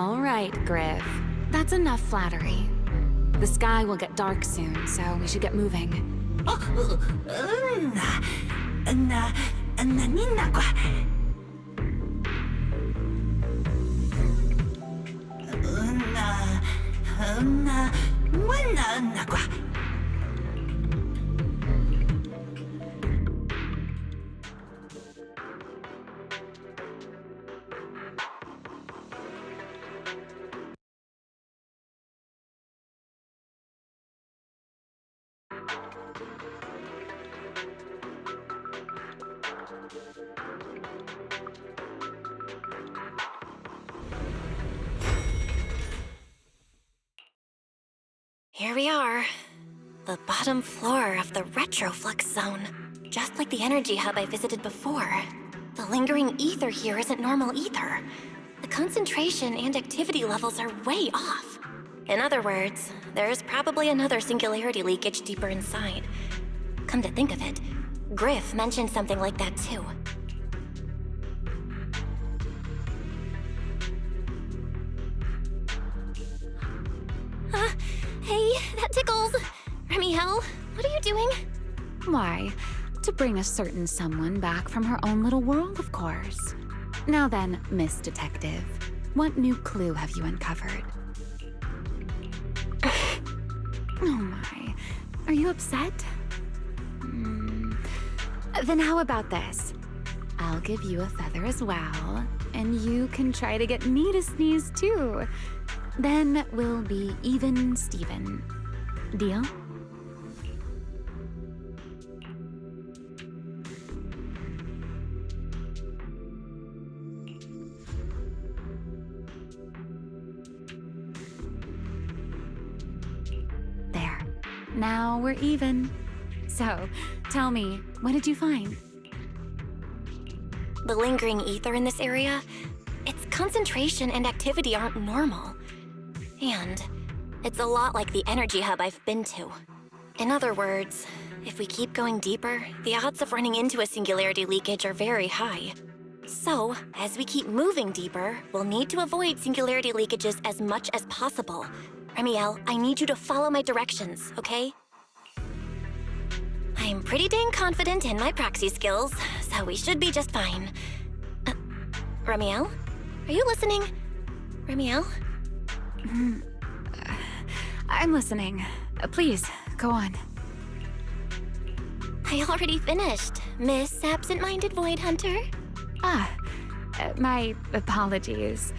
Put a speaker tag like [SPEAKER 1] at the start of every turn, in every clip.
[SPEAKER 1] All right, Griff. That's enough flattery. The sky will get dark soon, so we should get moving.
[SPEAKER 2] Here we are. The bottom floor of the retroflux zone. Just like the energy hub I visited before. The lingering ether here isn't normal either. The concentration and activity levels are way off. In other words, there's probably another singularity leakage deeper inside. Come to think of it, Griff mentioned something like that too. Hey, that tickles. Remiel, what are you doing?
[SPEAKER 1] Why, to bring a certain someone back from her own little world, of course. Now then, Miss Detective, what new clue have you uncovered? Oh my, are you upset? Then how about this? I'll give you a feather as well, and you can try to get me to sneeze too. Then we'll be even Steven. Deal? There. Now we're even. So, tell me, what did you find?
[SPEAKER 2] The lingering ether in this area, its concentration and activity aren't normal. And it's a lot like the energy hub I've been to. In other words, if we keep going deeper, the odds of running into a singularity leakage are very high. So, as we keep moving deeper, we'll need to avoid singularity leakages as much as possible. Remiel, I need you to follow my directions, okay? I'm pretty dang confident in my proxy skills, so we should be just fine. Remiel? Are you listening? Remiel?
[SPEAKER 1] I'm listening. Please, go on.
[SPEAKER 2] I already finished, Miss Absent-Minded Void Hunter.
[SPEAKER 1] My apologies.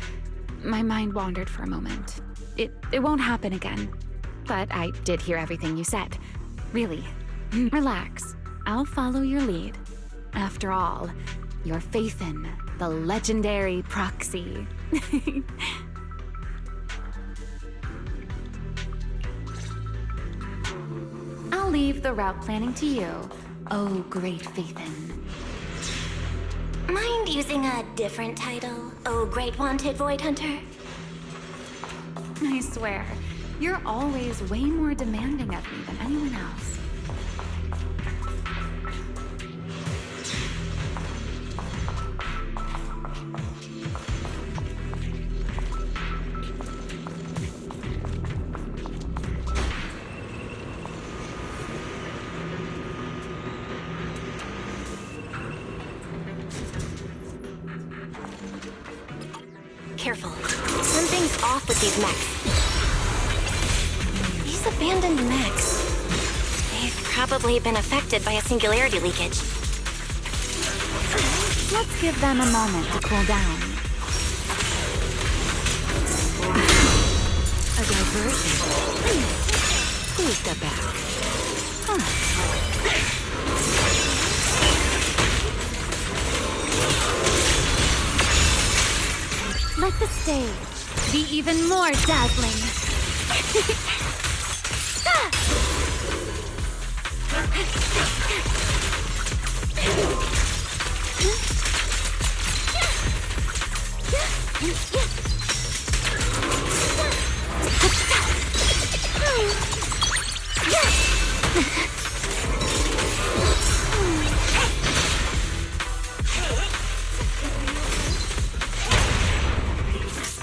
[SPEAKER 1] My mind wandered for a moment. It won't happen again. But I did hear everything you said. Really. Relax. I'll follow your lead. After all, your faith in the legendary proxy. I'll leave the route planning to you, oh great Faithin.
[SPEAKER 2] Mind using a different title, oh great wanted Void Hunter?
[SPEAKER 1] I swear, you're always way more demanding of me than anyone else.
[SPEAKER 2] Careful. Something's off with these mechs. These abandoned mechs. They've probably been affected by a singularity leakage.
[SPEAKER 1] Let's give them a moment to cool down. A diversion. Please step back. Let the stage be even more dazzling.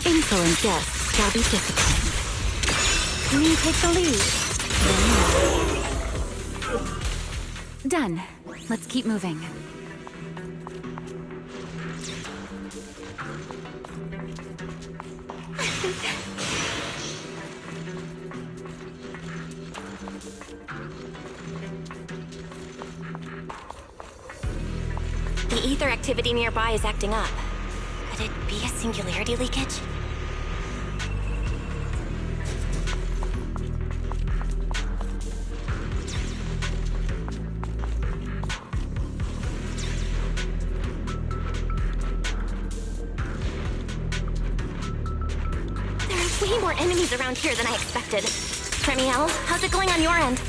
[SPEAKER 1] Influence guests shall be disciplined. Me take the lead. Done. Let's keep moving.
[SPEAKER 2] The ether activity nearby is acting up. Could it be a singularity leakage? There are way more enemies around here than I expected. Remiel, how's it going on your end?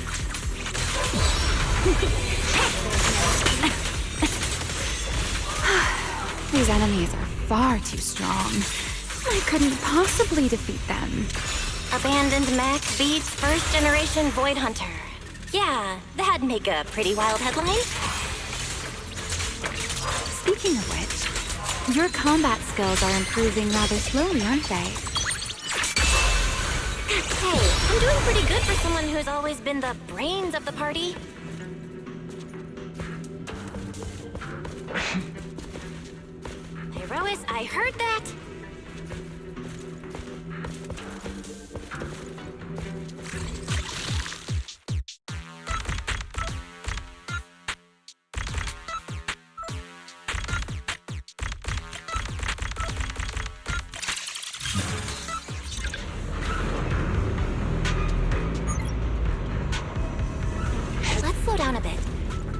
[SPEAKER 1] These enemies are far too strong. I couldn't possibly defeat them.
[SPEAKER 2] Abandoned mech beats first generation Void Hunter. Yeah, that'd make a pretty wild headline.
[SPEAKER 1] Speaking of which, your combat skills are improving rather slowly, aren't they?
[SPEAKER 2] Hey, I'm doing pretty good for someone who's always been the brains of the party. Pyrois, I heard that. Let's slow down a bit.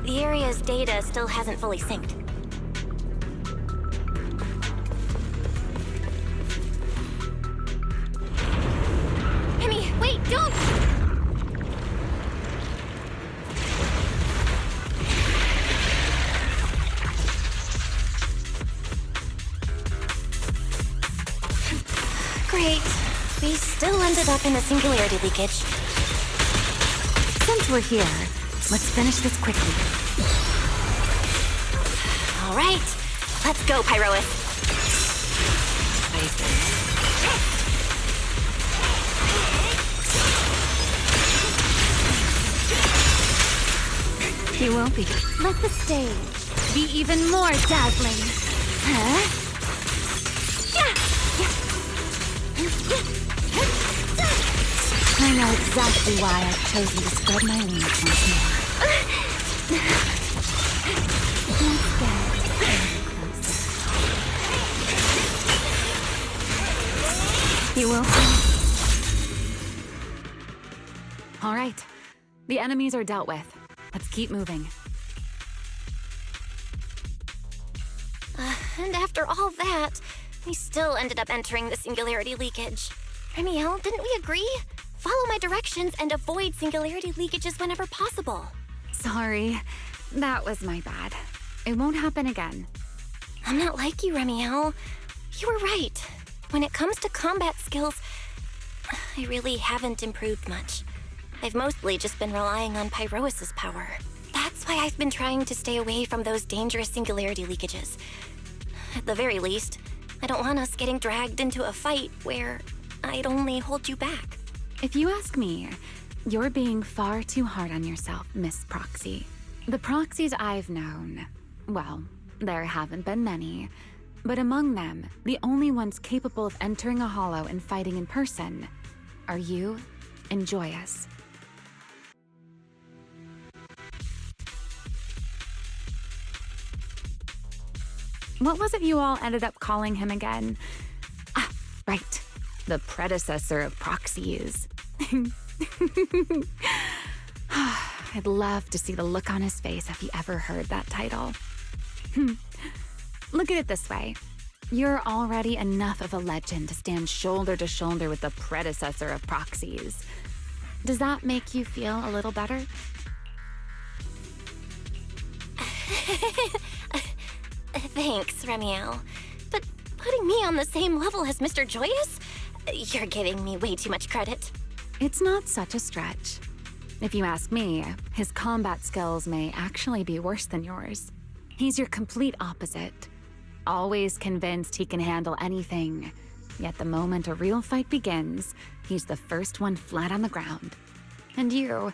[SPEAKER 2] The area's data still hasn't fully synced. Remy, wait, don't! Great. We still ended up in a singularity leakage.
[SPEAKER 1] Since we're here, let's finish this quickly.
[SPEAKER 2] All right, let's go, Pyrois.
[SPEAKER 1] You won't be. Let the stage be even more dazzling. Huh? I know exactly why I've chosen to spread my wings once more. Let's get closer. You will. All right. The enemies are dealt with. Let's keep moving.
[SPEAKER 2] And after all that, we still ended up entering the singularity leakage. Remiel, didn't we agree? Follow my directions and avoid singularity leakages whenever possible.
[SPEAKER 1] Sorry. That was my bad. It won't happen again.
[SPEAKER 2] I'm not like you, Remiel. You were right. When it comes to combat skills, I really haven't improved much. I've mostly just been relying on Pyrois' power. That's why I've been trying to stay away from those dangerous singularity leakages. At the very least, I don't want us getting dragged into a fight where I'd only hold you back.
[SPEAKER 1] If you ask me, you're being far too hard on yourself, Miss Proxy. The proxies I've known, well, there haven't been many, but among them, the only ones capable of entering a hollow and fighting in person are you and Joyous. What was it you all ended up calling him again? Ah, right. The predecessor of proxies. I'd love to see the look on his face if he ever heard that title. Look at it this way. You're already enough of a legend to stand shoulder to shoulder with the predecessor of proxies. Does that make you feel a little better?
[SPEAKER 2] Thanks, Remiel. But putting me on the same level as Mr. Joyous? You're giving me way too much credit.
[SPEAKER 1] It's not such a stretch. If you ask me, his combat skills may actually be worse than yours. He's your complete opposite. Always convinced he can handle anything, Yet the moment a real fight begins, he's the first one flat on the ground. And you're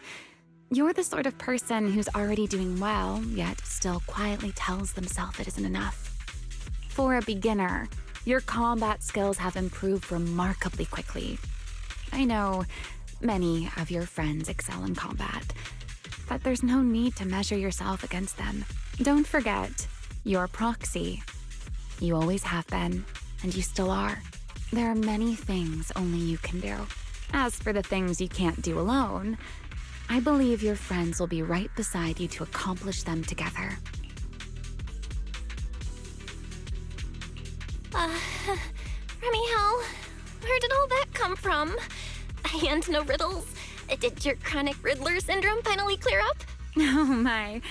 [SPEAKER 1] the sort of person who's already doing well, yet still quietly tells themselves it isn't enough. For a beginner, your combat skills have improved remarkably quickly. I know many of your friends excel in combat, but there's no need to measure yourself against them. Don't forget, you're proxy. You always have been, and you still are. There are many things only you can do. As for the things you can't do alone, I believe your friends will be right beside you to accomplish them together.
[SPEAKER 2] Remiel, where did all that come from? And no riddles. Did your chronic Riddler syndrome finally clear up?
[SPEAKER 1] Oh my,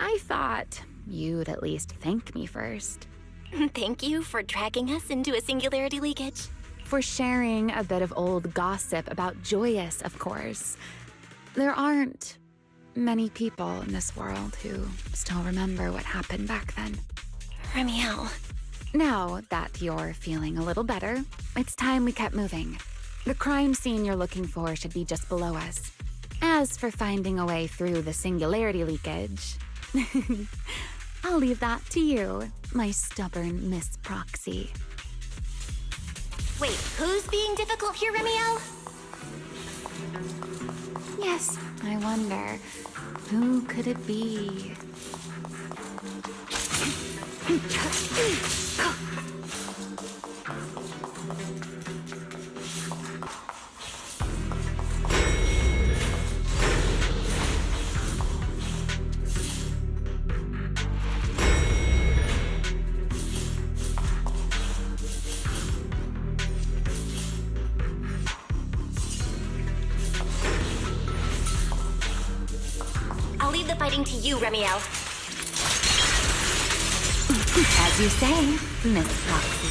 [SPEAKER 1] I thought you'd at least thank me first.
[SPEAKER 2] Thank you for dragging us into a singularity leakage.
[SPEAKER 1] For sharing a bit of old gossip about Joyous, of course. There aren't many people in this world who still remember what happened back then.
[SPEAKER 2] Remiel.
[SPEAKER 1] Now that you're feeling a little better, it's time we kept moving. The crime scene you're looking for should be just below us. As for finding a way through the singularity leakage, I'll leave that to you, my stubborn Miss Proxy.
[SPEAKER 2] Wait, who's being difficult here, Remiel?
[SPEAKER 1] Yes, I wonder, who could it be?
[SPEAKER 2] I'll leave the fighting to you, Remiel.
[SPEAKER 1] As you say, Miss Proxy.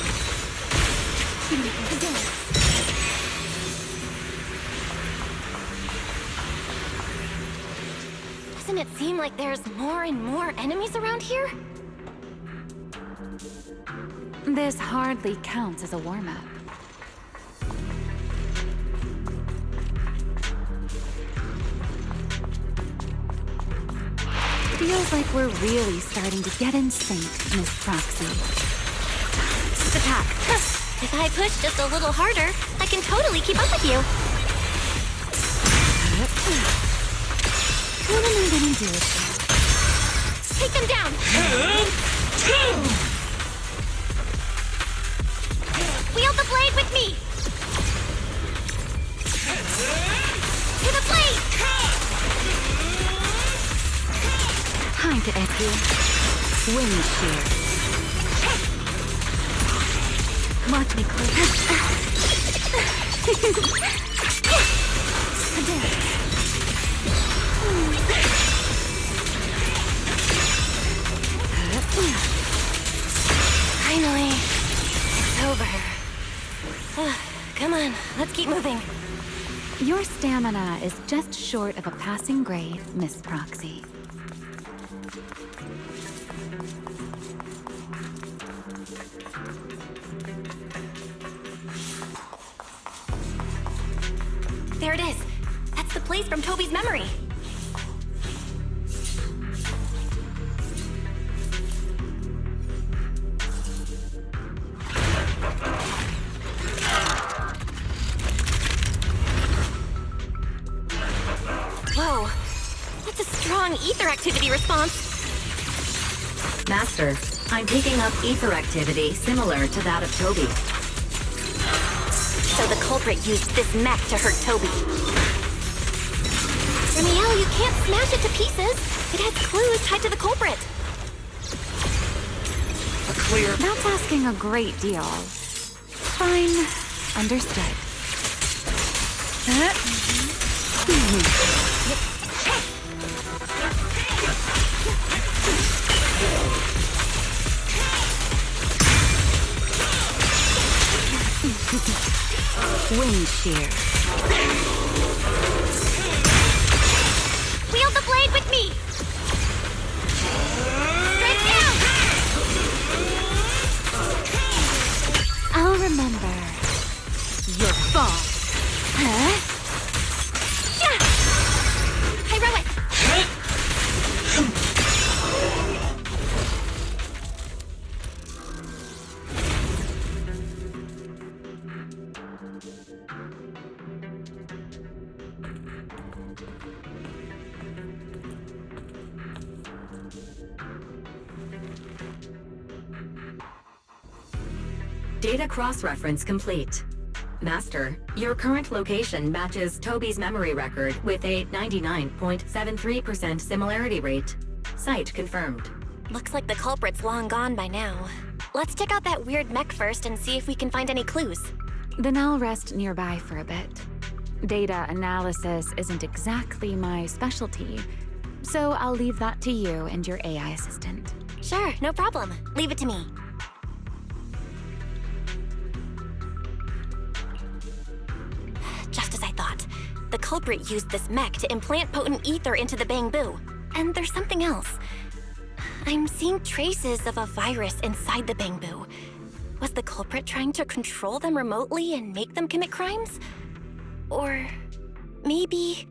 [SPEAKER 2] Doesn't it seem like there's more and more enemies around here?
[SPEAKER 1] This hardly counts as a warm-up. Feels like we're really starting to get in sync, Miss Proxy.
[SPEAKER 2] Attack. If I push just a little harder, I can totally keep up with you.
[SPEAKER 1] What am I gonna do with you?
[SPEAKER 2] Take them down. Wield the blade with me. To the blade.
[SPEAKER 1] Time to edge you. Wind shear. Watch me
[SPEAKER 2] Finally, it's over. Come on, let's keep moving.
[SPEAKER 1] Your stamina is just short of a passing grade, Miss Proxy.
[SPEAKER 2] There it is. That's the place from Toby's memory. Whoa. That's a strong ether activity response.
[SPEAKER 3] Master, I'm picking up ether activity similar to that of Toby.
[SPEAKER 2] So the culprit used this mech to hurt Toby. Remiel, you can't smash it to pieces. It has clues tied to the culprit.
[SPEAKER 1] That's asking a great deal. Fine. Understood. Wind shear.
[SPEAKER 2] Wield the blade with me. Strike down.
[SPEAKER 1] I'll remember. your fall. Huh?
[SPEAKER 2] Heroic!
[SPEAKER 3] Data cross-reference complete. Master, your current location matches Toby's memory record with a 99.73% similarity rate. Site confirmed.
[SPEAKER 2] Looks like the culprit's long gone by now. Let's check out that weird mech first and see if we can find any clues.
[SPEAKER 1] Then I'll rest nearby for a bit. Data analysis isn't exactly my specialty, so I'll leave that to you and your AI assistant.
[SPEAKER 2] Sure, no problem. Leave it to me. Just as I thought. The culprit used this mech to implant potent ether into the Bangbu. And there's something else. I'm seeing traces of a virus inside the Bangbu. Was the culprit trying to control them remotely and make them commit crimes? Or maybe...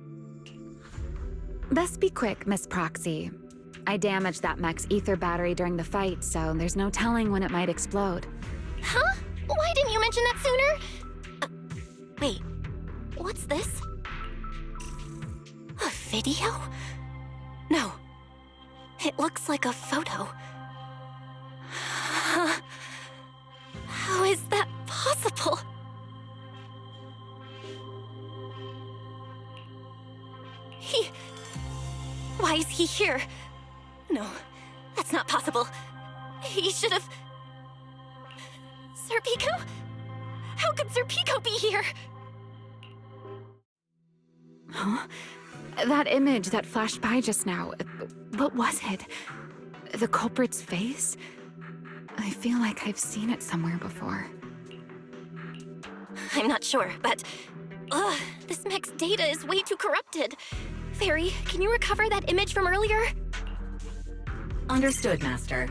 [SPEAKER 1] Best be quick, Miss Proxy. I damaged that mech's ether battery during the fight, so there's no telling when it might explode.
[SPEAKER 2] Huh? Why didn't you mention that sooner? Wait, what's this? A video? No. It looks like a photo. How is that possible? Why is he here? No, that's not possible. He should have... Serpico? How could Serpico be here?
[SPEAKER 1] Huh? That image that flashed by just now, what was it? The culprit's face? I feel like I've seen it somewhere before.
[SPEAKER 2] I'm not sure, but... this mech's data is way too corrupted. Fairy, can you recover that image from earlier?
[SPEAKER 3] Understood, Master.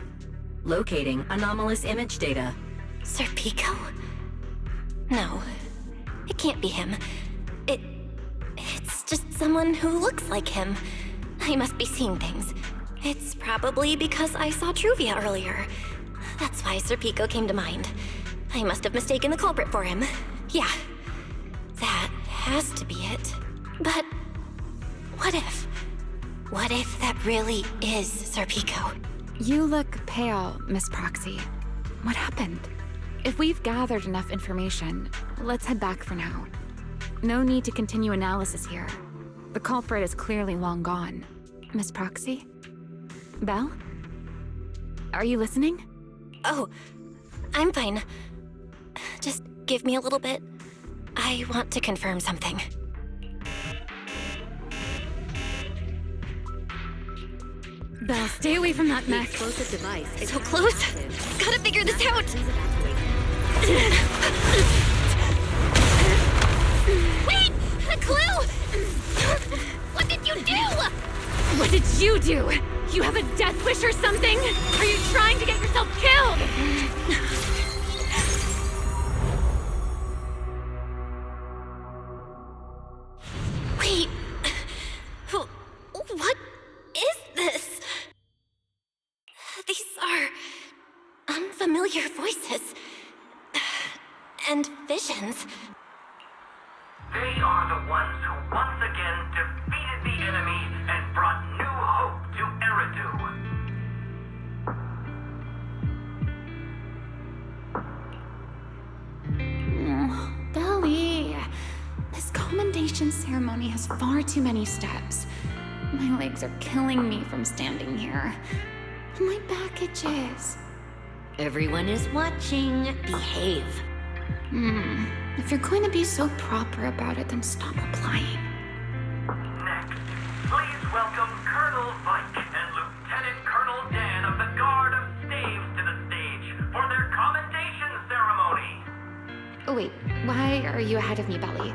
[SPEAKER 3] Locating anomalous image data.
[SPEAKER 2] Serpico? No, it can't be him. It's just someone who looks like him. I must be seeing things. It's probably because I saw Truvia earlier. That's why Serpico came to mind. I must have mistaken the culprit for him. Yeah, that has to be it. But what if? What if that really is Serpico?
[SPEAKER 1] You look pale, Miss Proxy. What happened? If we've gathered enough information, let's head back for now. No need to continue analysis here. The culprit is clearly long gone. Miss Proxy? Belle? Are you listening?
[SPEAKER 2] Oh, I'm fine. Just give me a little bit. I want to confirm something.
[SPEAKER 1] Belle, stay away from that mech.
[SPEAKER 3] Explosive device is
[SPEAKER 2] So close. Gotta figure this out. Wait! A clue! What did you do?
[SPEAKER 1] What did you do? You have a death wish or something? Are you trying to get yourself killed?
[SPEAKER 2] Wait. What is this? These are unfamiliar voices. And visions.
[SPEAKER 4] They are the ones who once again defeated the enemy and brought new hope to Eridu.
[SPEAKER 1] Belly, this commendation ceremony has far too many steps. My legs are killing me from standing here. My back itches.
[SPEAKER 3] Everyone is watching. Behave.
[SPEAKER 1] If you're going to be so proper about it, then stop replying.
[SPEAKER 4] Next, please welcome Colonel Vike and Lieutenant Colonel Dan of the Guard of Staves to the stage for their commendation ceremony.
[SPEAKER 1] Oh wait, why are you ahead of me, Belly?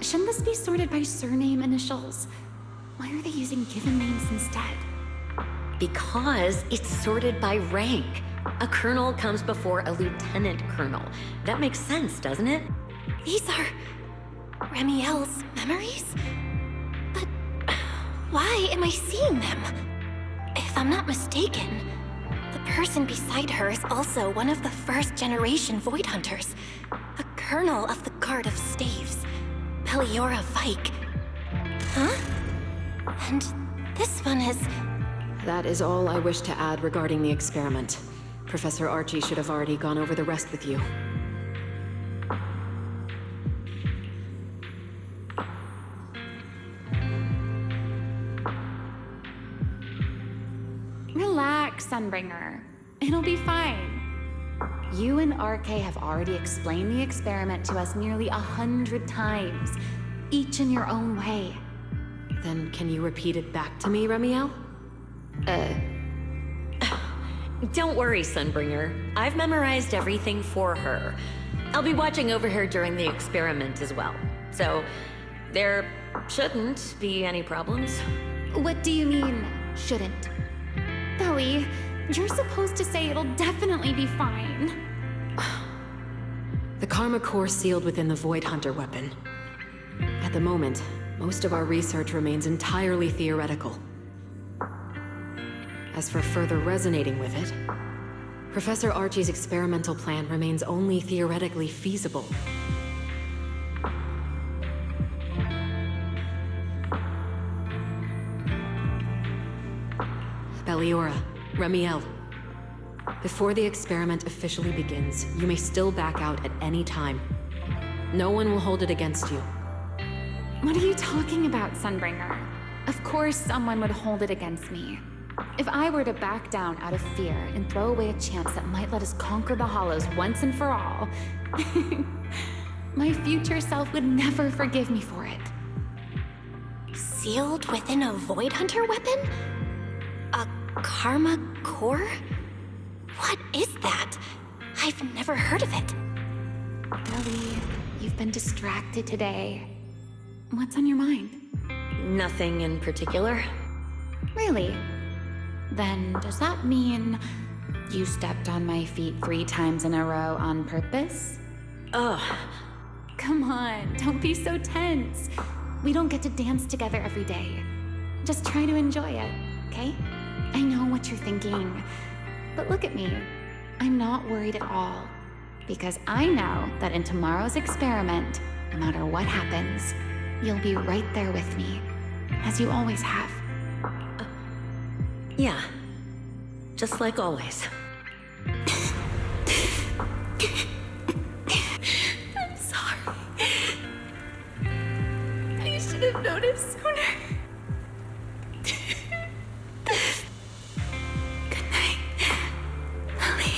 [SPEAKER 1] Shouldn't this be sorted by surname initials? Why are they using given names instead?
[SPEAKER 3] Because it's sorted by rank. A colonel comes before a lieutenant colonel. That makes sense, doesn't it?
[SPEAKER 2] These are Remiel's memories? But why am I seeing them? If I'm not mistaken, the person beside her is also one of the first-generation Void Hunters, a colonel of the Guard of Staves, Peliora Vike. Huh? And this one is...
[SPEAKER 5] That is all I wish to add regarding the experiment. Professor Archie should have already gone over the rest with you.
[SPEAKER 1] Relax, Sunbringer. It'll be fine. You and RK have already explained the experiment to us nearly 100 times, each in your own way.
[SPEAKER 5] Then can you repeat it back to me, Remiel?
[SPEAKER 6] Don't worry, Sunbringer. I've memorized everything for her. I'll be watching over her during the experiment as well. So, there shouldn't be any problems.
[SPEAKER 1] What do you mean, shouldn't? Belly, you're supposed to say it'll definitely be fine.
[SPEAKER 5] The Karma Core sealed within the Void Hunter weapon. At the moment, most of our research remains entirely theoretical. As for further resonating with it, Professor Archie's experimental plan remains only theoretically feasible. Peliora, Remiel. Before the experiment officially begins, you may still back out at any time. No one will hold it against you.
[SPEAKER 1] What are you talking about, Sunbringer? Of course someone would hold it against me. If I were to back down out of fear and throw away a chance that might let us conquer the Hollows once and for all, my future self would never forgive me for it.
[SPEAKER 2] Sealed within a Void Hunter weapon? A Karma Core? What is that? I've never heard of it.
[SPEAKER 1] Ellie, you've been distracted today. What's on your mind?
[SPEAKER 6] Nothing in particular.
[SPEAKER 1] Really? Then does that mean you stepped on my feet 3 times in a row on purpose?
[SPEAKER 6] Ugh.
[SPEAKER 1] Come on, don't be so tense. We don't get to dance together every day. Just try to enjoy it, okay? I know what you're thinking, but look at me. I'm not worried at all, because I know that in tomorrow's experiment, no matter what happens, you'll be right there with me, as you always have.
[SPEAKER 6] Yeah. Just like always.
[SPEAKER 2] I'm sorry. I should have noticed sooner. Good night, Lily.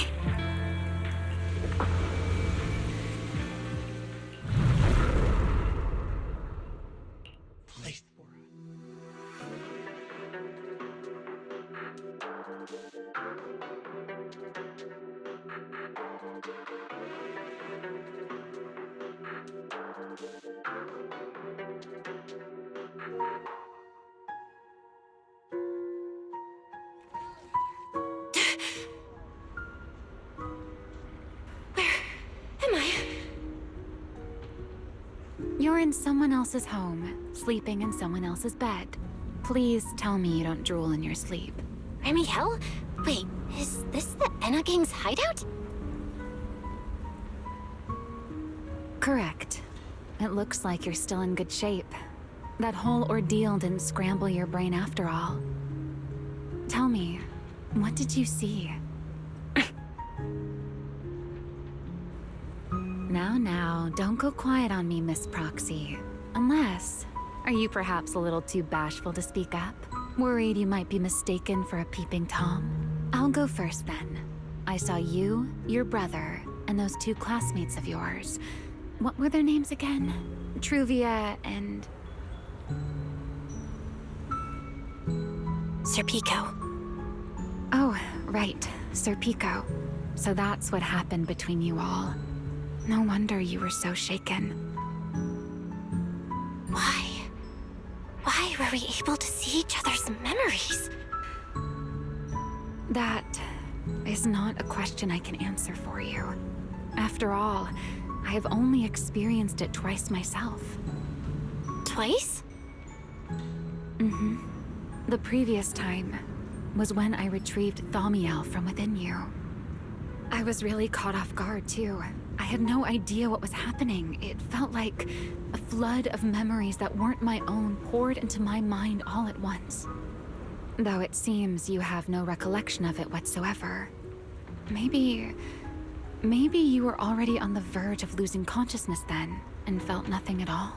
[SPEAKER 1] You're in someone else's home, sleeping in someone else's bed. Please tell me you don't drool in your sleep.
[SPEAKER 2] Remiel? Wait, is this the Enna Gang's hideout?
[SPEAKER 1] Correct. It looks like you're still in good shape. That whole ordeal didn't scramble your brain after all. Tell me, what did you see? Now, don't go quiet on me, Miss Proxy. Unless, are you perhaps a little too bashful to speak up? Worried you might be mistaken for a peeping Tom? I'll go first then. I saw you, your brother, and those 2 classmates of yours. What were their names again? Truvia and...
[SPEAKER 2] Serpico.
[SPEAKER 1] Oh, right, Serpico. So that's what happened between you all. No wonder you were so shaken.
[SPEAKER 2] Why? Why were we able to see each other's memories?
[SPEAKER 1] That is not a question I can answer for you. After all, I have only experienced it twice myself.
[SPEAKER 2] Twice?
[SPEAKER 1] The previous time was when I retrieved Thaumiel from within you. I was really caught off guard, too. I had no idea what was happening. It felt like a flood of memories that weren't my own poured into my mind all at once. Though it seems you have no recollection of it whatsoever. Maybe you were already on the verge of losing consciousness then, and felt nothing at all.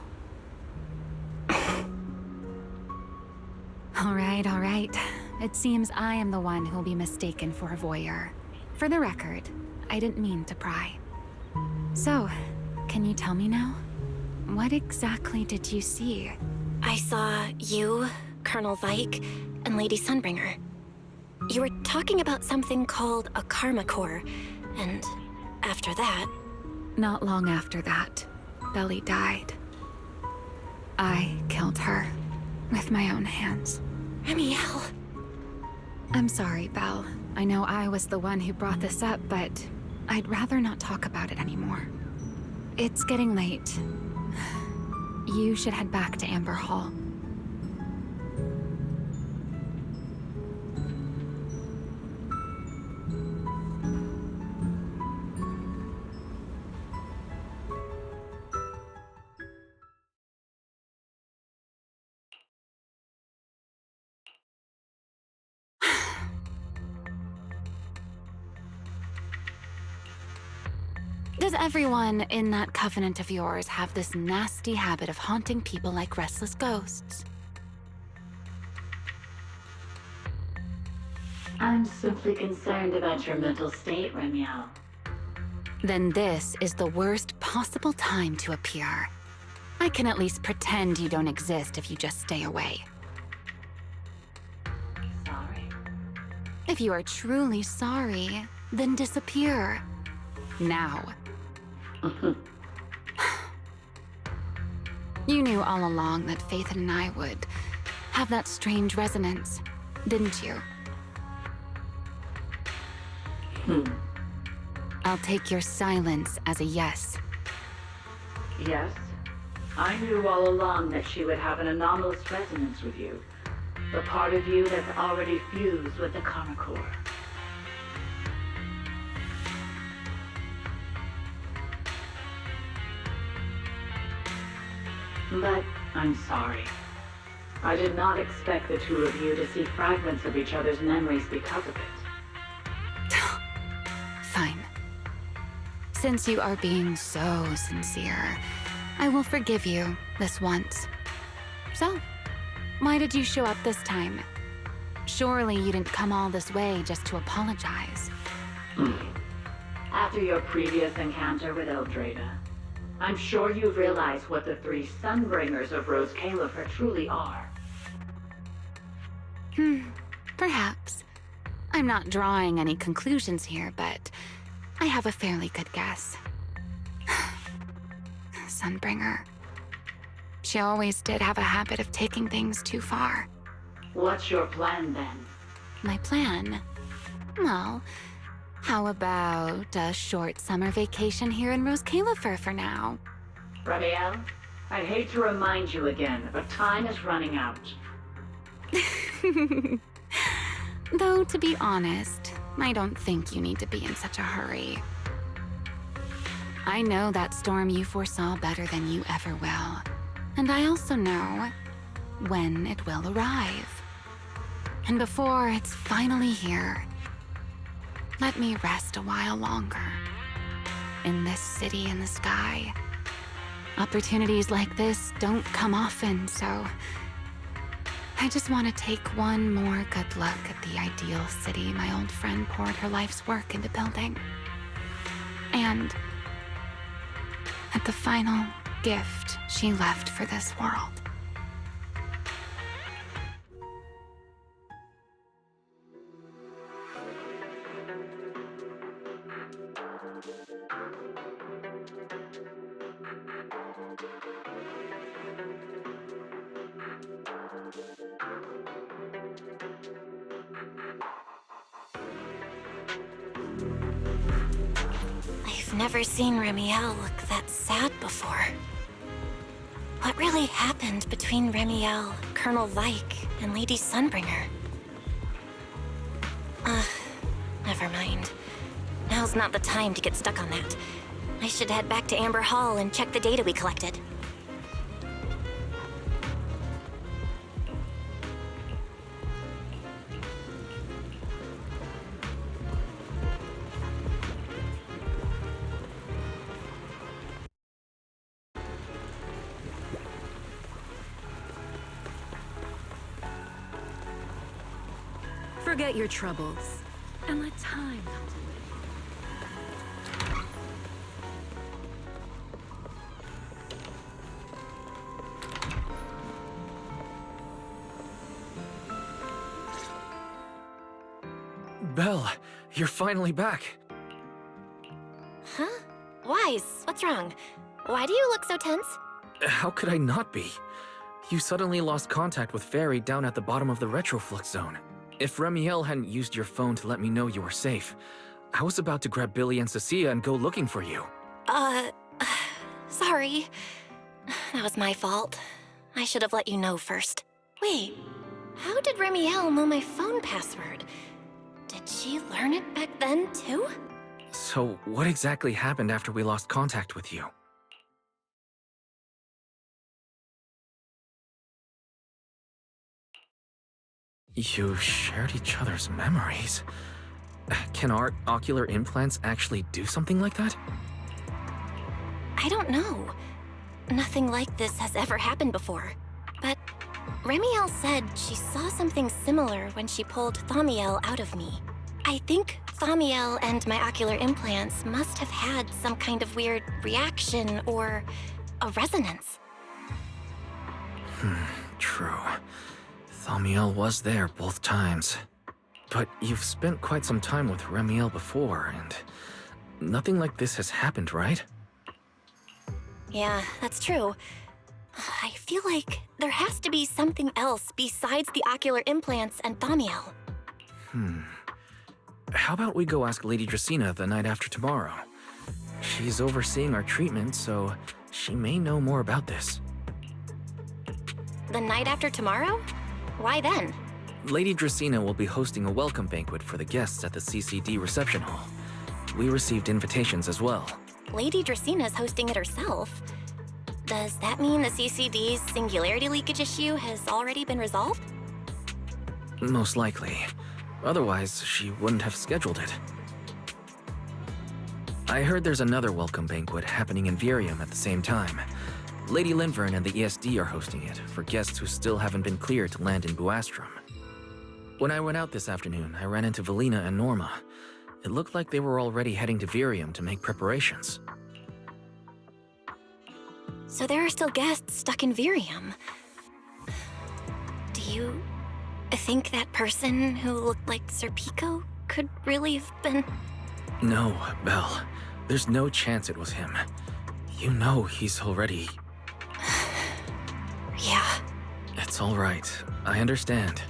[SPEAKER 1] All right. It seems I am the one who'll be mistaken for a voyeur. For the record, I didn't mean to pry. So, can you tell me now? What exactly did you see?
[SPEAKER 2] I saw you, Colonel Vike, and Lady Sunbringer. You were talking about something called a karma core, and after that...
[SPEAKER 1] Not long after that, Belly died. I killed her with my own hands.
[SPEAKER 2] Ramiel.
[SPEAKER 1] I'm sorry, Belle. I know I was the one who brought this up, but I'd rather not talk about it anymore. It's getting late. You should head back to Amber Hall. Does everyone in that covenant of yours have this nasty habit of haunting people like restless ghosts?
[SPEAKER 7] I'm simply concerned about your mental state, Ramiel.
[SPEAKER 1] Then this is the worst possible time to appear. I can at least pretend you don't exist if you just stay away.
[SPEAKER 7] Sorry.
[SPEAKER 1] If you are truly sorry, then disappear. Now. You knew all along that Faith and I would have that strange resonance, didn't you? I'll take your silence as a yes.
[SPEAKER 7] Yes, I knew all along that she would have an anomalous resonance with you. The part of you that's already fused with the karma core. But I'm sorry. I did not expect the two of you to see fragments of each other's memories because of it.
[SPEAKER 1] Fine. Since you are being so sincere, I will forgive you this once. So, why did you show up this time? Surely you didn't come all this way just to apologize.
[SPEAKER 7] After your previous encounter with Eldrada, I'm sure you've realized what the three Sunbringers of Rose Califer truly are.
[SPEAKER 1] Perhaps. I'm not drawing any conclusions here, but I have a fairly good guess. Sunbringer. She always did have a habit of taking things too far.
[SPEAKER 7] What's your plan then?
[SPEAKER 1] My plan? Well, how about a short summer vacation here in Rose Califer for now?
[SPEAKER 7] Ramiel, I'd hate to remind you again, but time is running out.
[SPEAKER 1] Though, to be honest, I don't think you need to be in such a hurry. I know that storm you foresaw better than you ever will. And I also know when it will arrive. And before it's finally here, let me rest a while longer. In this city in the sky. Opportunities like this don't come often, so I just want to take one more good look at the ideal city my old friend poured her life's work into building. And at the final gift she left for this world.
[SPEAKER 2] I've never seen Remiel look that sad before. What really happened between Remiel, Colonel Vike, and Lady Sunbringer? Never mind. Now's not the time to get stuck on that. I should head back to Amber Hall and check the data we collected.
[SPEAKER 8] Forget your troubles, and let time melt away.
[SPEAKER 9] Belle, you're finally back.
[SPEAKER 2] Huh? Wise, what's wrong? Why do you look so tense?
[SPEAKER 9] How could I not be? You suddenly lost contact with Fairy down at the bottom of the retroflux zone. If Remiel hadn't used your phone to let me know you were safe, I was about to grab Billy and Cecilia and go looking for you.
[SPEAKER 2] Sorry. That was my fault. I should have let you know first. Wait, how did Remiel know my phone password? Did she learn it back then, too?
[SPEAKER 9] So, what exactly happened after we lost contact with you? You shared each other's memories. Can our ocular implants actually do something like that?
[SPEAKER 2] I don't know. Nothing like this has ever happened before. But Remiel said she saw something similar when she pulled Thaumiel out of me. I think Thaumiel and my ocular implants must have had some kind of weird reaction or a resonance.
[SPEAKER 9] True. Thaumiel was there both times. But you've spent quite some time with Remiel before, and nothing like this has happened, right?
[SPEAKER 2] Yeah, that's true. I feel like there has to be something else besides the ocular implants and Thaumiel.
[SPEAKER 9] How about we go ask Lady Dracena the night after tomorrow? She's overseeing our treatment, so she may know more about this.
[SPEAKER 2] The night after tomorrow? Why then?
[SPEAKER 9] Lady Dracena will be hosting a welcome banquet for the guests at the CCD reception hall. We received invitations as well.
[SPEAKER 2] Lady Dracena's hosting it herself. Does that mean the CCD's singularity leakage issue has already been resolved?
[SPEAKER 9] Most likely. Otherwise, she wouldn't have scheduled it. I heard there's another welcome banquet happening in Virium at the same time. Lady Linvern and the ESD are hosting it for guests who still haven't been cleared to land in Buastrom. When I went out this afternoon, I ran into Valina and Norma. It looked like they were already heading to Virium to make preparations.
[SPEAKER 2] So there are still guests stuck in Virium. Do you think that person who looked like Sir Pico could really have been...
[SPEAKER 9] No, Belle. There's no chance it was him. You know he's already...
[SPEAKER 2] Yeah.
[SPEAKER 9] It's all right. I understand.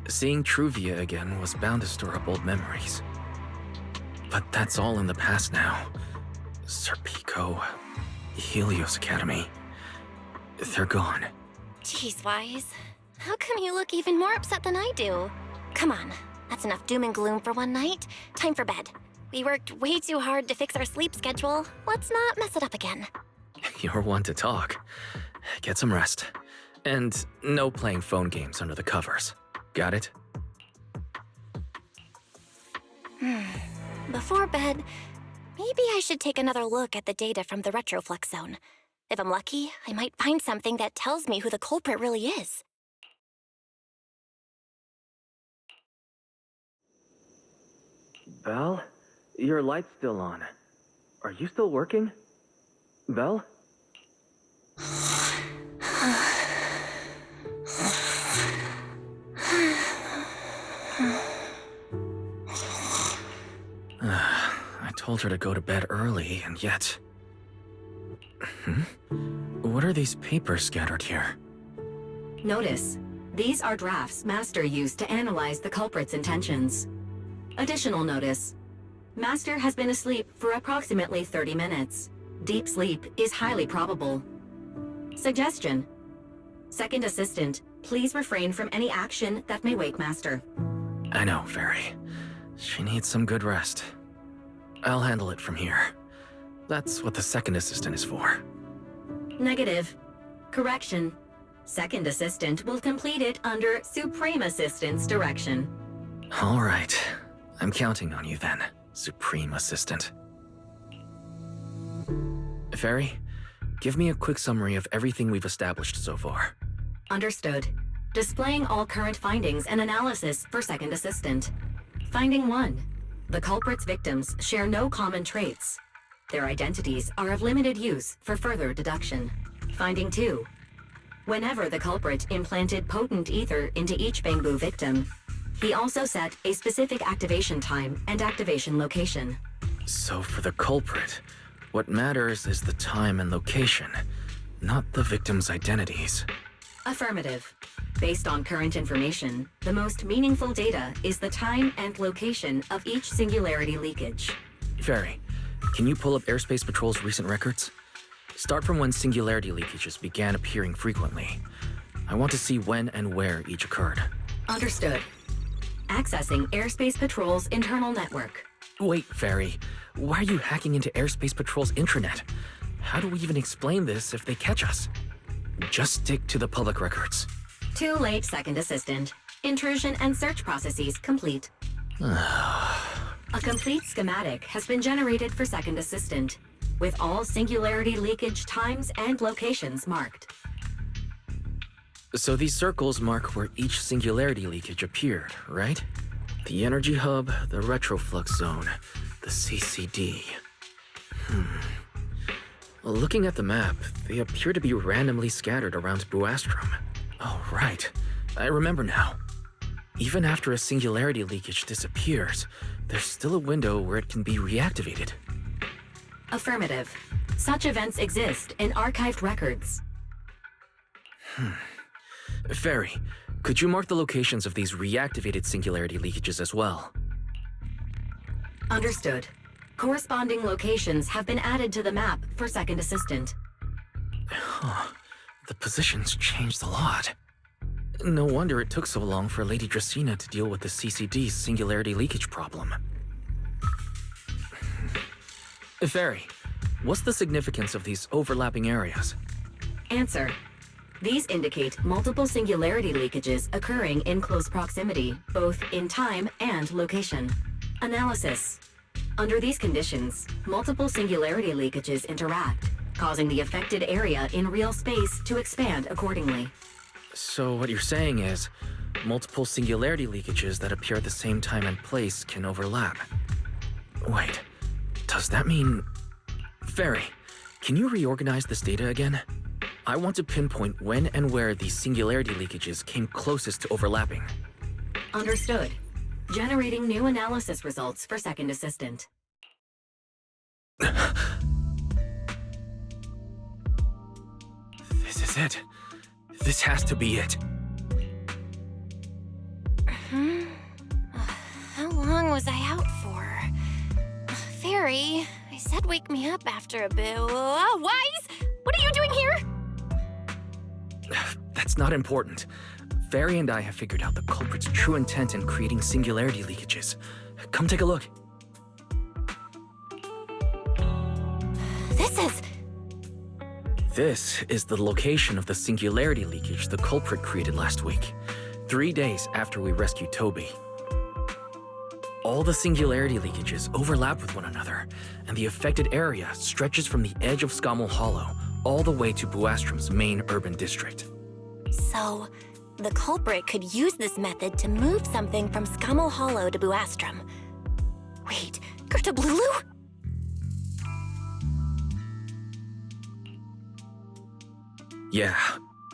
[SPEAKER 9] Seeing Truvia again was bound to stir up old memories. But that's all in the past now. Sir Pico, Helios Academy. They're gone.
[SPEAKER 2] Jeez, Wise. How come you look even more upset than I do? Come on, that's enough doom and gloom for one night. Time for bed. We worked way too hard to fix our sleep schedule. Let's not mess it up again.
[SPEAKER 9] You're one to talk. Get some rest. And no playing phone games under the covers. Got it?
[SPEAKER 2] Before bed, maybe I should take another look at the data from the retroflux zone. If I'm lucky, I might find something that tells me who the culprit really is.
[SPEAKER 9] Belle? Your light's still on. Are you still working? Belle? I told her to go to bed early, and yet... What are these papers scattered here?
[SPEAKER 3] Notice, these are drafts Master used to analyze the culprit's intentions. Additional notice, Master has been asleep for approximately 30 minutes. Deep sleep is highly probable. Suggestion. Second Assistant, please refrain from any action that may wake Master.
[SPEAKER 9] I know, Fairy. She needs some good rest. I'll handle it from here. That's what the Second Assistant is for.
[SPEAKER 3] Negative. Correction. Second Assistant will complete it under Supreme Assistant's direction.
[SPEAKER 9] All right. I'm counting on you then, Supreme Assistant. Fairy, give me a quick summary of everything we've established so far.
[SPEAKER 3] Understood. Displaying all current findings and analysis for Second Assistant. Finding 1. The culprit's victims share no common traits. Their identities are of limited use for further deduction. Finding 2. Whenever the culprit implanted potent ether into each Bangbu victim, he also set a specific activation time and activation location.
[SPEAKER 9] So for the culprit, what matters is the time and location, not the victim's identities.
[SPEAKER 3] Affirmative. Based on current information, the most meaningful data is the time and location of each singularity leakage.
[SPEAKER 9] Fairy, can you pull up Airspace Patrol's recent records? Start from when singularity leakages began appearing frequently. I want to see when and where each occurred.
[SPEAKER 3] Understood. Accessing Airspace Patrol's internal network.
[SPEAKER 9] Wait, Fairy. Why are you hacking into Airspace Patrol's intranet? How do we even explain this if they catch us? Just stick to the public records.
[SPEAKER 3] Too late, Second Assistant. Intrusion and search processes complete. A complete schematic has been generated for Second Assistant, with all singularity leakage times and locations marked.
[SPEAKER 9] So these circles mark where each singularity leakage appeared, right? The energy hub, the retroflux zone, the CCD. Well, looking at the map, they appear to be randomly scattered around Buastrom. Oh, right. I remember now. Even after a singularity leakage disappears, there's still a window where it can be reactivated.
[SPEAKER 3] Affirmative. Such events exist in archived records.
[SPEAKER 9] Fairy, could you mark the locations of these reactivated singularity leakages as well?
[SPEAKER 3] Understood. Corresponding locations have been added to the map for Second Assistant.
[SPEAKER 9] The positions changed a lot. No wonder it took so long for Lady Dracena to deal with the CCD's singularity leakage problem. Fairy, what's the significance of these overlapping areas?
[SPEAKER 3] Answer. These indicate multiple singularity leakages occurring in close proximity, both in time and location. Analysis. Under these conditions, multiple singularity leakages interact, causing the affected area in real space to expand accordingly.
[SPEAKER 9] So what you're saying is, multiple singularity leakages that appear at the same time and place can overlap. Wait, does that mean... Fairy, can you reorganize this data again? I want to pinpoint when and where these singularity leakages came closest to overlapping.
[SPEAKER 3] Understood. Generating new analysis results for Second Assistant.
[SPEAKER 9] This is it. This has to be it.
[SPEAKER 2] How long was I out for? Fairy, I said wake me up after a bit. Wise? What are you doing here?
[SPEAKER 9] That's not important. Fairy and I have figured out the culprit's true intent in creating singularity leakages. Come take a look. This is the location of the singularity leakage the culprit created last week, 3 days after we rescued Toby. All the singularity leakages overlap with one another, and the affected area stretches from the edge of Scommel Hollow all the way to Buastrom's main urban district.
[SPEAKER 2] So, the culprit could use this method to move something from Scommel Hollow to Buastrom. Wait, Gertablulu?
[SPEAKER 9] Yeah,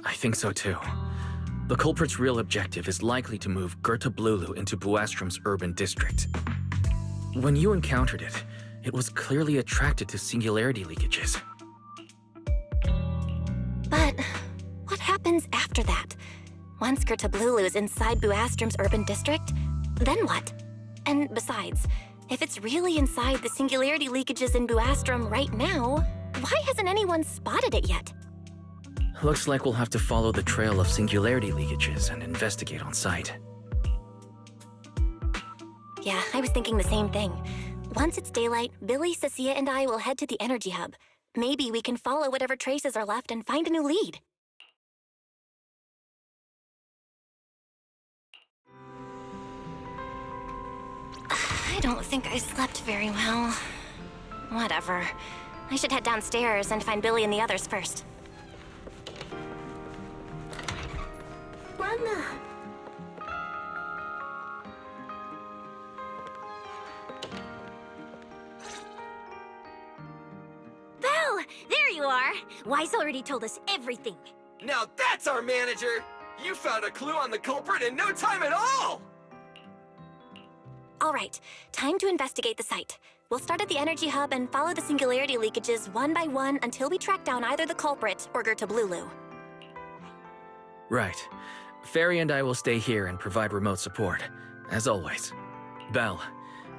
[SPEAKER 9] I think so too. The culprit's real objective is likely to move Gertablulu into Buastrom's urban district. When you encountered it, it was clearly attracted to singularity leakages.
[SPEAKER 2] But what happens after that? Once Gertablulu is inside Buastrom's urban district, then what? And besides, If it's really inside the singularity leakages in Buastrom right now, why hasn't anyone spotted it yet?
[SPEAKER 9] Looks like we'll have to follow the trail of singularity leakages and investigate on site.
[SPEAKER 2] Yeah, I was thinking the same thing. Once it's daylight, Billy, Cecilia, and I will head to the energy hub. Maybe we can follow whatever traces are left and find a new lead. I don't think I slept very well. Whatever. I should head downstairs and find Billy and the others first. Run!
[SPEAKER 10] Belle! There you are! Wise already told us everything.
[SPEAKER 11] Now that's our manager! You found a clue on the culprit in no time at all!
[SPEAKER 2] All right, time to investigate the site. We'll start at the energy hub and follow the singularity leakages one by one until we track down either the culprit or Gertablulu.
[SPEAKER 9] Right. Fairy and I will stay here and provide remote support, as always. Belle,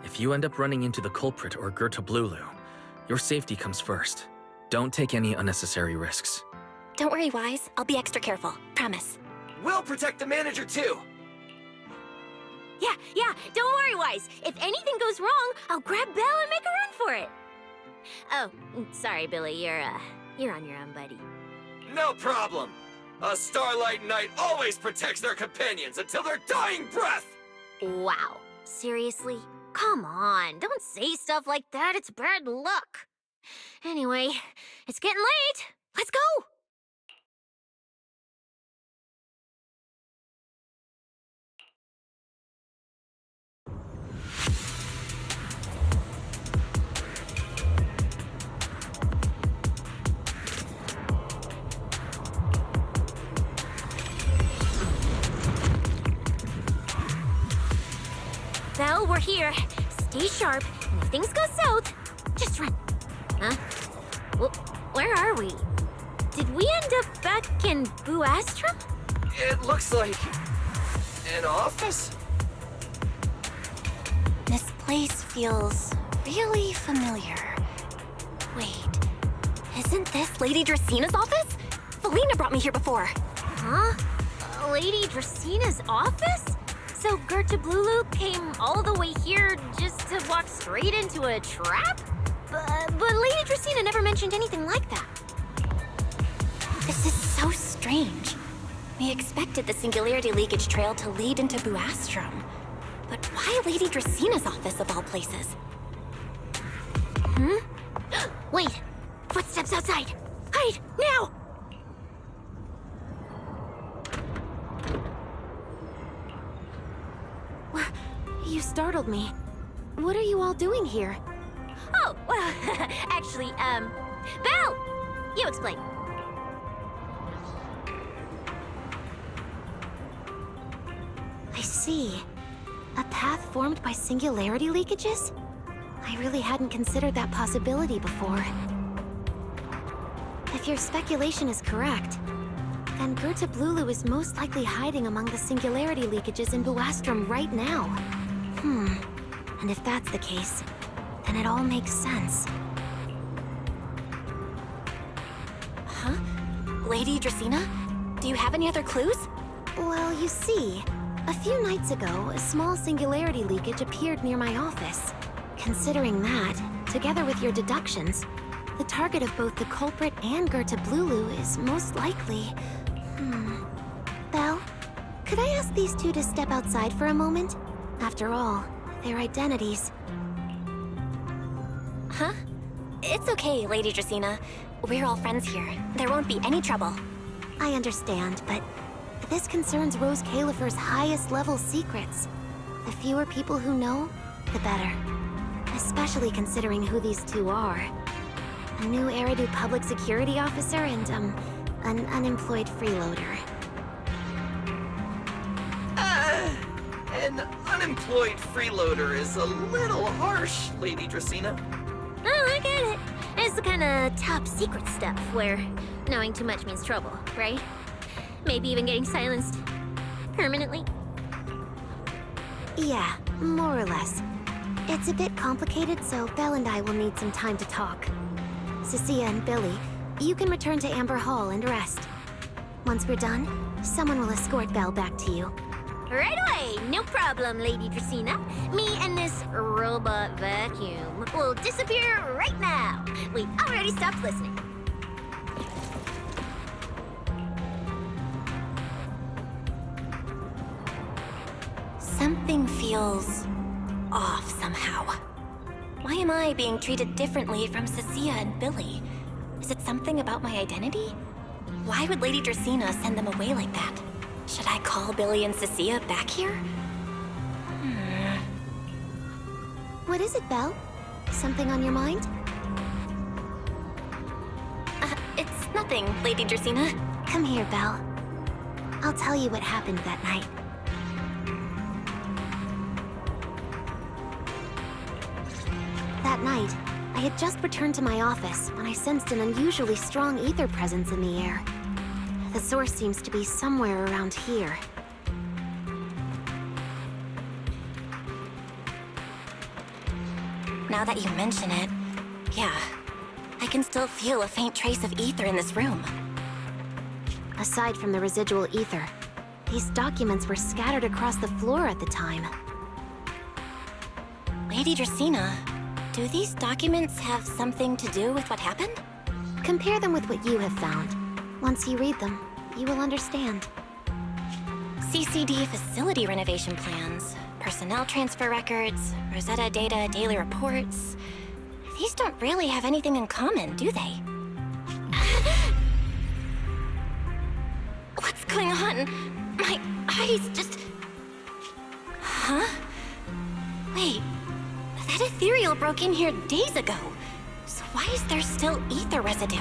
[SPEAKER 9] if you end up running into the culprit or Gertablulu, your safety comes first. Don't take any unnecessary risks.
[SPEAKER 2] Don't worry, Wise. I'll be extra careful. Promise.
[SPEAKER 11] We'll protect the manager too!
[SPEAKER 10] Yeah, don't worry, Wise. If anything goes wrong, I'll grab Belle and make a run for it. Oh, sorry, Billy. You're on your own, buddy.
[SPEAKER 11] No problem! A Starlight Knight always protects their companions until their dying breath!
[SPEAKER 10] Wow. Seriously? Come on, don't say stuff like that. It's bad luck. Anyway, it's getting late. Let's go! Belle, we're here. Stay sharp, and if things go south, just run. Huh? Where are we? Did we end up back in Buastrom?
[SPEAKER 11] It looks like... an office?
[SPEAKER 2] This place feels really familiar. Wait, isn't this Lady Dracina's office? Felina brought me here before.
[SPEAKER 10] Huh? Lady Dracina's office? So Gertablulu came all the way here just to walk straight into a trap? But Lady Dracina never mentioned anything like that.
[SPEAKER 2] This is so strange. We expected the singularity leakage trail to lead into Buastrom. But why Lady Dracina's office of all places?
[SPEAKER 10] Wait! Footsteps outside! Hide! Now! You startled me. What are you all doing here? Oh, well, actually, Belle! You explain. I see. A path formed by singularity leakages? I really hadn't considered that possibility before. If your speculation is correct, then Gertablulu is most likely hiding among the singularity leakages in Buastrom right now. And if that's the case, then it all makes sense.
[SPEAKER 2] Huh? Lady Dracina? Do you have any other clues?
[SPEAKER 10] Well, you see, a few nights ago, a small singularity leakage appeared near my office. Considering that, together with your deductions, the target of both the culprit and Gertablulu is most likely... Belle, could I ask these two to step outside for a moment? After all, their identities...
[SPEAKER 2] Huh? It's okay, Lady Dracina. We're all friends here. There won't be any trouble.
[SPEAKER 10] I understand, but this concerns Rose Califer's highest level secrets. The fewer people who know, the better. Especially considering who these two are. A new Eridu public security officer and, an unemployed freeloader.
[SPEAKER 11] An unemployed freeloader is a little harsh, Lady Dracina.
[SPEAKER 10] Oh, I get it. It's the kind of top secret stuff where knowing too much means trouble, right? Maybe even getting silenced permanently. Yeah, more or less. It's a bit complicated, so Belle and I will need some time to talk. Cecilia and Billy, you can return to Amber Hall and rest. Once we're done, someone will escort Belle back to you.
[SPEAKER 2] Right away, no problem, Lady Dracaena. Me and this robot vacuum will disappear right now. We already stopped listening. Something feels off somehow. Why am I being treated differently from Cecilia and Billy? Is it something about my identity? Why would Lady Dracaena send them away like that? Should I call Billy and Cecilia back here?
[SPEAKER 10] What is it, Belle? Something on your mind?
[SPEAKER 2] It's nothing, Lady Dracaena.
[SPEAKER 10] Come here, Belle. I'll tell you what happened that night. That night, I had just returned to my office when I sensed an unusually strong ether presence in the air. The source seems to be somewhere around here.
[SPEAKER 2] Now that you mention it, yeah, I can still feel a faint trace of ether in this room.
[SPEAKER 10] Aside from the residual ether, these documents were scattered across the floor at the time.
[SPEAKER 2] Lady Dracaena, do these documents have something to do with what happened?
[SPEAKER 10] Compare them with what you have found. Once you read them, you will understand.
[SPEAKER 2] CCD facility renovation plans, personnel transfer records, Rosetta data, daily reports. These don't really have anything in common, do they? What's going on? My eyes just... Huh? Wait, that ethereal broke in here days ago. So why is there still ether residue?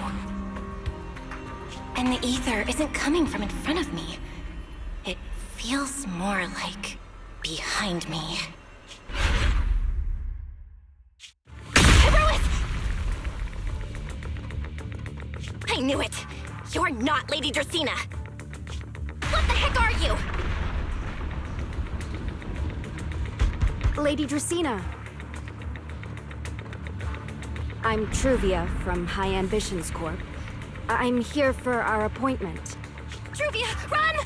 [SPEAKER 2] And the ether isn't coming from in front of me. It feels more like behind me. Everyone! I knew it! You're not Lady Dracaena! What the heck are you?
[SPEAKER 8] Lady Dracaena. I'm Truvia from High Ambitions Corp. I'm here for our appointment.
[SPEAKER 2] Truvia, run!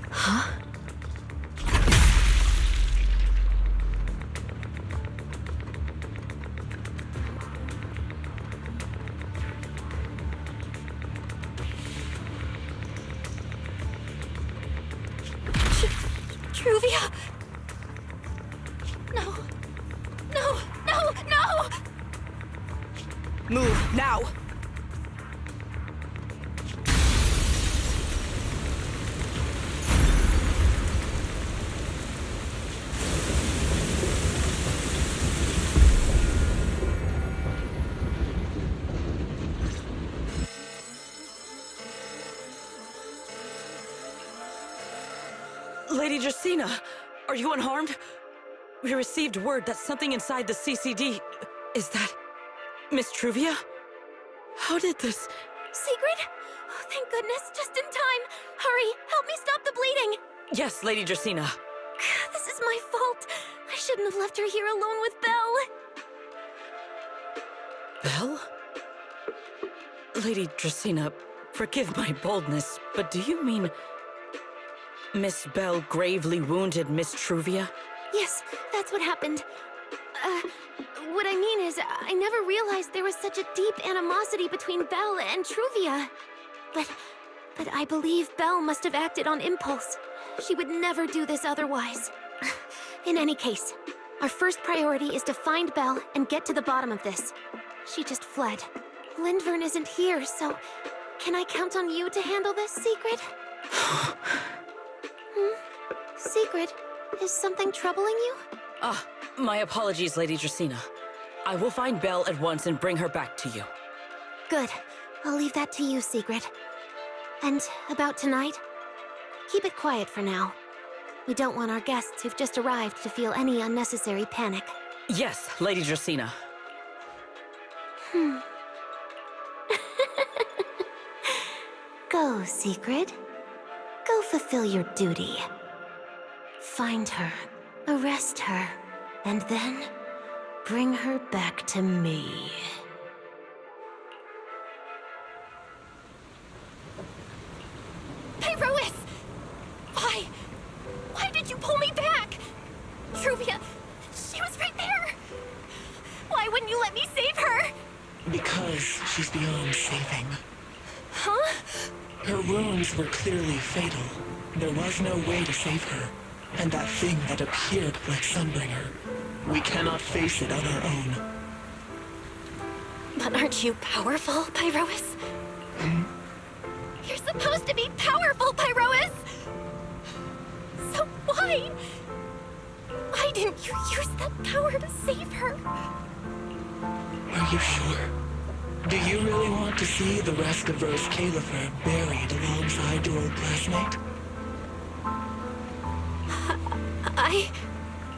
[SPEAKER 8] Huh?
[SPEAKER 2] Truvia! No. No, no, no!
[SPEAKER 12] Move, now! Lady Dracaena, are you unharmed? We received word that something inside the CCD... Is that... Miss Truvia? How did this...
[SPEAKER 2] Secret? Oh, thank goodness, just in time. Hurry, help me stop the bleeding.
[SPEAKER 12] Yes, Lady Dracaena.
[SPEAKER 2] This is my fault. I shouldn't have left her here alone with Belle.
[SPEAKER 12] Belle? Lady Dracaena, forgive my boldness, but do you mean... Miss Belle gravely wounded Miss Truvia?
[SPEAKER 10] Yes, that's what happened. What I mean is, I never realized there was such a deep animosity between Belle and Truvia. But I believe Belle must have acted on impulse. She would never do this otherwise. In any case, our first priority is to find Belle and get to the bottom of this. She just fled. Lindvern isn't here, so can I count on you to handle this, Secret? Secret, is something troubling you?
[SPEAKER 12] My apologies, Lady Dracaena. I will find Belle at once and bring her back to you.
[SPEAKER 10] Good. I'll leave that to you, Secret. And about tonight? Keep it quiet for now. We don't want our guests who've just arrived to feel any unnecessary panic.
[SPEAKER 12] Yes, Lady Dracaena.
[SPEAKER 10] Go, Secret. Go fulfill your duty. Find her. Arrest her. And then, bring her back to me.
[SPEAKER 2] Pyrois! Why? Why did you pull me back? Truvia, she was right there! Why wouldn't you let me save her?
[SPEAKER 13] Because she's beyond saving.
[SPEAKER 2] Huh?
[SPEAKER 13] Her wounds were clearly fatal. There was no way to save her. And that thing that appeared like Sunbringer. We cannot face it on our own.
[SPEAKER 2] But aren't you powerful, Pyrois? You're supposed to be powerful, Pyrois! So why? Why didn't you use that power to save her?
[SPEAKER 13] Are you sure? Do you really want to see the rest of Rose Califer buried alongside your old classmate?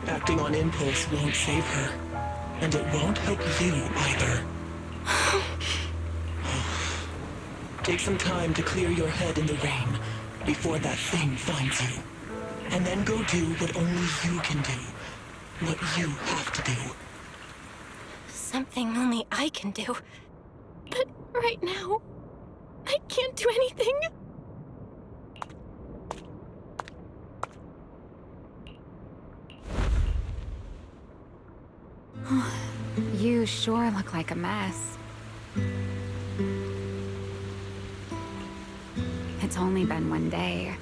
[SPEAKER 13] Acting on impulse won't save her. And it won't help you either. Take some time to clear your head in the rain before that thing finds you. And then go do what only you can do. What you have to do.
[SPEAKER 2] Something only I can do. But right now, I can't do anything.
[SPEAKER 1] You sure look like a mess. It's only been one day.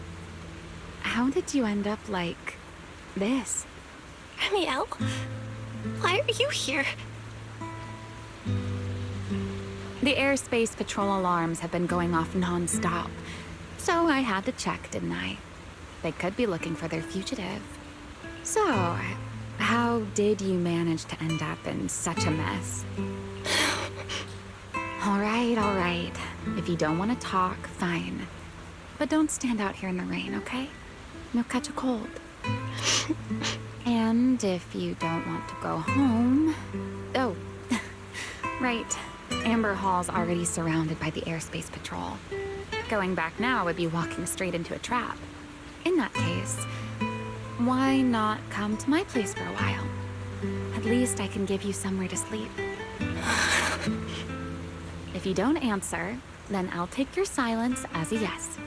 [SPEAKER 1] How did you end up like this?
[SPEAKER 2] Ramiel, why are you here?
[SPEAKER 1] The airspace patrol alarms have been going off non-stop, so I had to check, didn't I? They could be looking for their fugitive. So, how did you manage to end up in such a mess? All right. If you don't want to talk, fine. But don't stand out here in the rain, okay? You'll catch a cold. And if you don't want to go home... Oh, right. Amber Hall's already surrounded by the airspace patrol. Going back now would be walking straight into a trap. In that case, why not come to my place for a while? At least I can give you somewhere to sleep. If you don't answer, then I'll take your silence as a yes.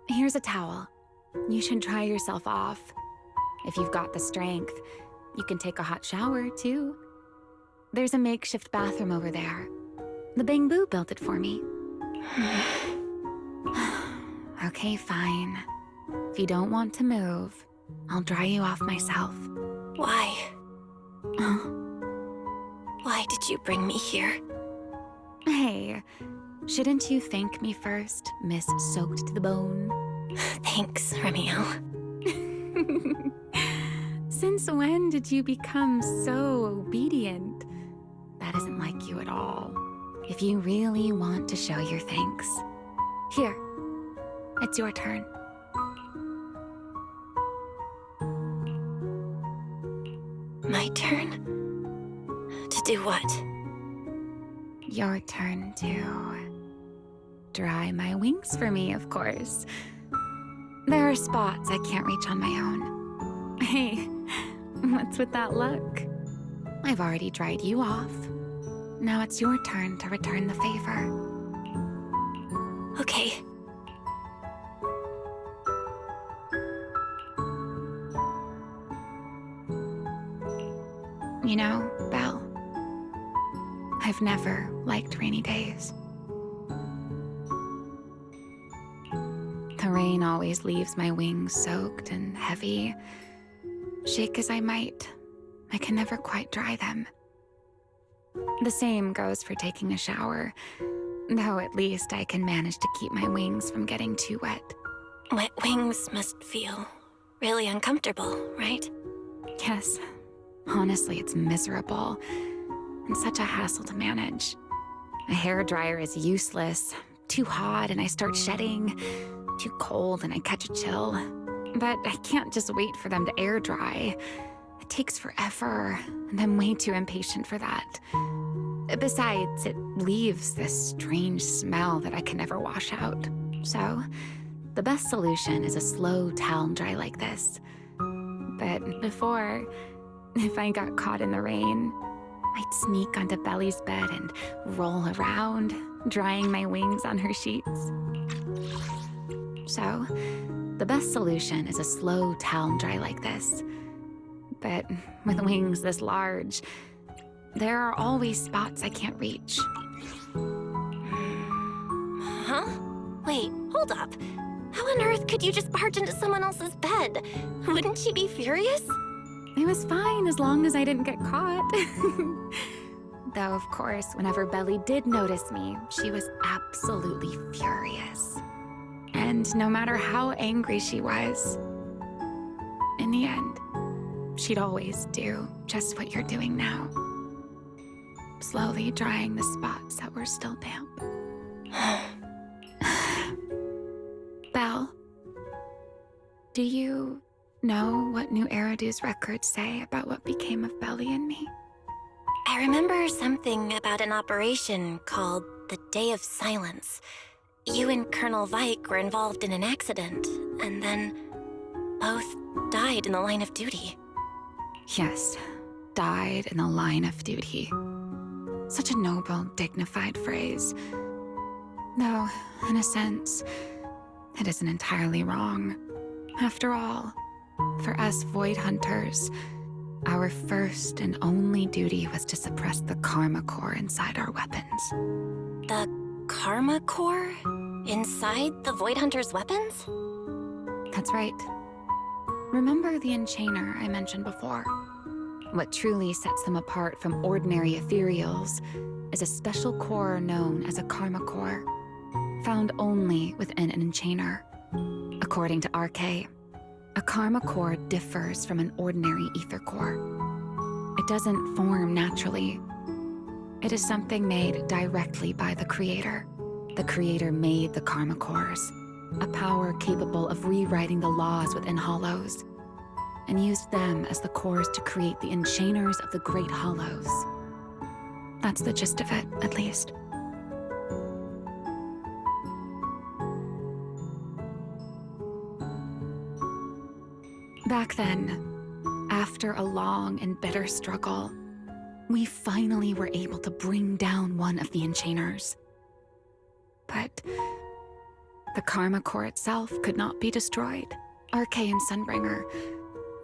[SPEAKER 1] Here's a towel. You should dry yourself off. If you've got the strength, you can take a hot shower, too. There's a makeshift bathroom over there. The Bangbu built it for me. Okay, fine. If you don't want to move, I'll dry you off myself.
[SPEAKER 2] Why? Why did you bring me here?
[SPEAKER 1] Hey, shouldn't you thank me first, Miss Soaked to the Bone?
[SPEAKER 2] Thanks, Ramiel.
[SPEAKER 1] Since when did you become so obedient? That isn't like you at all. If you really want to show your thanks, here, it's your turn.
[SPEAKER 2] My turn? To do what?
[SPEAKER 1] Your turn to dry my wings for me, of course. There are spots I can't reach on my own. Hey, what's with that look? I've already dried you off. Now it's your turn to return the favor.
[SPEAKER 2] Okay.
[SPEAKER 1] You know, Belle, I've never liked rainy days. The rain always leaves my wings soaked and heavy. Shake as I might, I can never quite dry them. The same goes for taking a shower, though at least I can manage to keep my wings from getting too wet.
[SPEAKER 2] Wet wings must feel really uncomfortable, right?
[SPEAKER 1] Yes. Honestly, it's miserable. And such a hassle to manage. A hairdryer is useless. Too hot and I start shedding. Too cold and I catch a chill. But I can't just wait for them to air dry. It takes forever, and I'm way too impatient for that. Besides, it leaves this strange smell that I can never wash out. So, the best solution is a slow towel dry like this. But before, if I got caught in the rain, I'd sneak onto Belly's bed and roll around, drying my wings on her sheets. So, the best solution is a slow towel dry like this. But with wings this large, there are always spots I can't reach.
[SPEAKER 2] Huh? Wait, hold up. How on earth could you just barge into someone else's bed? Wouldn't she be furious?
[SPEAKER 1] It was fine as long as I didn't get caught. Though, of course, whenever Belly did notice me, she was absolutely furious. And no matter how angry she was, in the end, she'd always do just what you're doing now. Slowly drying the spots that were still damp. Belle, do you know what New Eridu's records say about what became of Belly and me?
[SPEAKER 2] I remember something about an operation called the Day of Silence. You and Colonel Vike were involved in an accident, and then both died in the line of duty.
[SPEAKER 1] Yes, died in the line of duty. Such a noble, dignified phrase. Though, in a sense, it isn't entirely wrong. After all, for us Void Hunters, our first and only duty was to suppress the Karma Core inside our weapons.
[SPEAKER 2] The Karma Core? Inside the Void Hunter's weapons?
[SPEAKER 1] That's right. Remember the Enchainer I mentioned before? What truly sets them apart from ordinary ethereals is a special core known as a Karma Core, found only within an Enchainer. According to RK, a Karma Core differs from an ordinary ether core. It doesn't form naturally. It is something made directly by the Creator. The Creator made the Karma Cores, a power capable of rewriting the laws within Hollows, and used them as the cores to create the Enchainers of the Great Hollows. That's the gist of it, at least. Back then, after a long and bitter struggle, we finally were able to bring down one of the Enchainers. But the Karma Core itself could not be destroyed. RK and Sunbringer,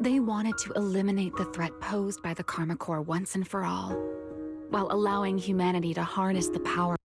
[SPEAKER 1] they wanted to eliminate the threat posed by the Karma Core once and for all, while allowing humanity to harness the power